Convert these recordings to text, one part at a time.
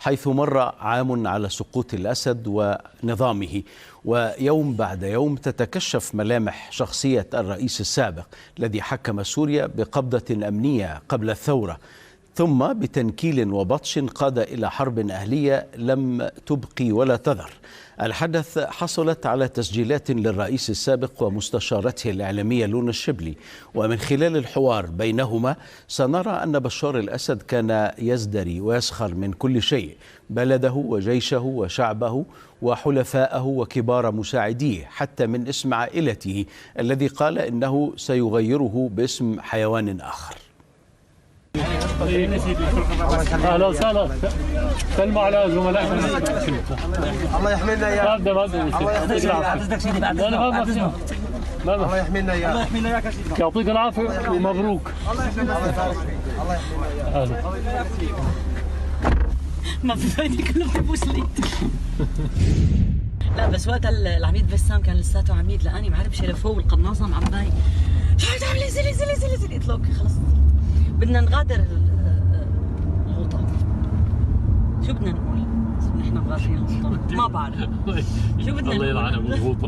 حيث مر عام على سقوط الأسد ونظامه، ويوم بعد يوم تتكشف ملامح شخصية الرئيس السابق الذي حكم سوريا بقبضة أمنية قبل الثورة، ثم بتنكيل وبطش قاد إلى حرب أهلية لم تبقي ولا تذر. الحدث حصلت على تسجيلات للرئيس السابق ومستشارته الإعلامية لونا الشبلي، ومن خلال الحوار بينهما سنرى أن بشار الأسد كان يزدري ويسخر من كل شيء، بلده وجيشه وشعبه وحلفائه وكبار مساعديه، حتى من اسم عائلته الذي قال إنه سيغيره باسم حيوان آخر. اهلا وسهلا، سلموا على زملائكم. الله يحمينا اياك. الله يحمينا اياك. الله يحمينا اياك. يعطيك العافيه ومبروك. الله يحمينا. الله يحمينا. ما في فايده، كله بتبوس الايد. لا بس وقت العميد بسام كان لساته عميد، لقاني معرب شايله فوق القناصه معباي. شو عم تعملي؟ انزلي انزلي انزلي انزلي. قلت له اوكي خلص بدنا نغادر الغوطة. شو بدنا نقول؟ نحن مغادرين الغوطة؟ ما بعرف. شو بدنا نقول؟ الله يلعنها بالغوطة.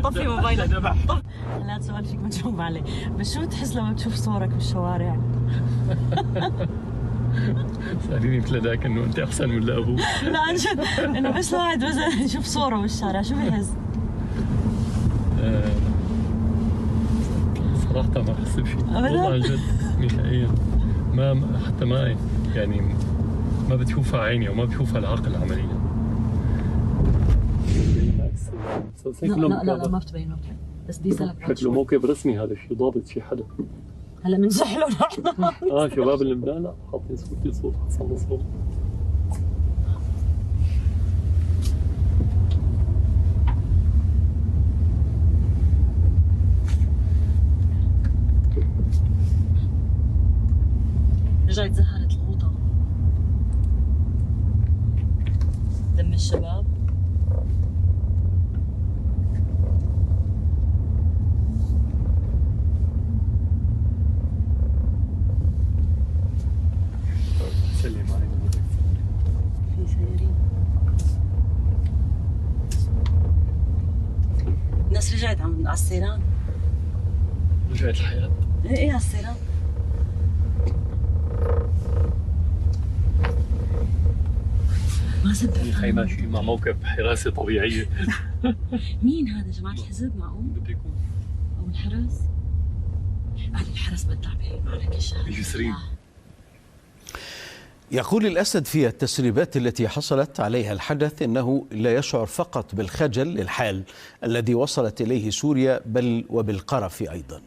طفي موبايلك. هلا سؤال فيك ما تجاوب عليه، بس شو تحس لما تشوف صورك بالشوارع؟ سأليني مثل ذاك انه انت احسن من ابوك. لا عن جد، انه بس الواحد مثلا يشوف صورة بالشارع شو بيحس؟ صراحة ما بحس بشيء والله عن جد نهائيا. ما حتى ما يعني ما بتشوفها عيني او ما بتشوفها العقل عمليا. لا ما بتبين، بس دي سلك شكله موكب رسمي هذا الشيء، ضابط شي حدا. هلا بنزحله نحن. شباب اللبنان لا حاطين صورتي صوت حسن نصر. رجعت زهرت الغوطة دم الشباب. سلم علي. في سيارين. الناس رجعت على السيران. رجعت الحياة. ايه على السيران. ما صدق هي ماشي مع موكب حراسة طبيعية. مين هذا؟ جماعة الحزب معقول؟ بده يكون أو الحرس؟ أهل الحرس بدع بهالمعركة الشهر الجسرين. يقول الأسد في التسريبات التي حصلت عليها الحدث إنه لا يشعر فقط بالخجل للحال الذي وصلت إليه سوريا، بل وبالقرف أيضا.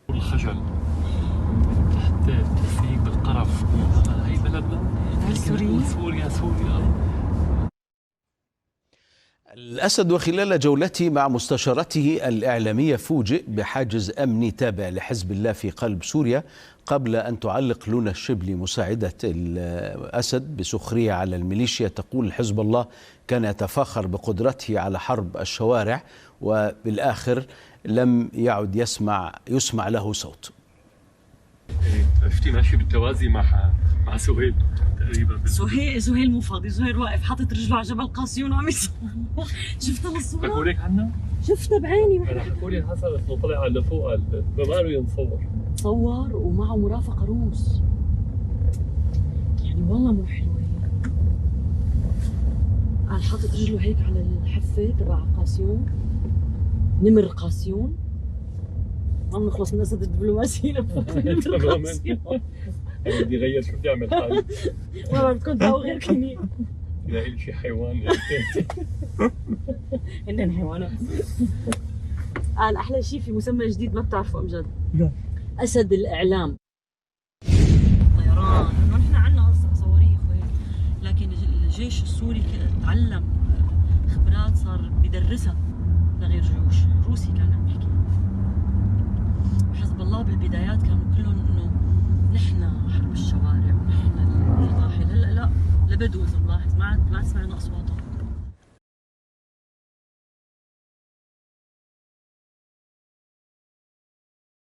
الخجل حتى التسريب بالقرف. هي بلدنا سوريا. الأسد وخلال جولته مع مستشارته الإعلامية فوجئ بحاجز أمني تابع لحزب الله في قلب سوريا، قبل أن تعلق لونا الشبلي مساعدة الأسد بسخرية على الميليشيا، تقول حزب الله كان يتفاخر بقدرته على حرب الشوارع، وبالآخر لم يعد يسمع له صوت. شفتي ماشي بالتوازي مع سهيل تقريبا. سهيل مو فاضي، سهيل واقف حاطط رجله على جبل قاسيون وعم يصور. شفتها الصورة؟ حكوا لك عنها؟ شفتها بعيني. انا حكوا لي حسب انه طلع على فوق ما قالوا ينصور. صور ومعه مرافقة روس، يعني والله مو حلوة. قال حاطط رجله هيك على الحفة تبع قاسيون، نمر قاسيون. عم نخلص من الأسد الدبلوماسي لفوق نمر قاسيون. بدي يغير شو بدي اعمل حالي. ما بعرف كنت او غير كني. تلاقي لي شي حيوان. هن حيوانات. قال احلى شيء في مسمى جديد ما بتعرفه امجد. اسد الاعلام. طيران، انه نحن عندنا صواريخ وهيك، لكن الجيش السوري تعلم خبرات صار بدرسها لغير جيوش. روسي كان عم يحكي. حزب الله بالبدايات كانوا كلهم انه نحن حرب الشوارع ونحن الضاحية. هلا لا، لبدوا اذا ملاحظ ما سمعنا اصواتهم.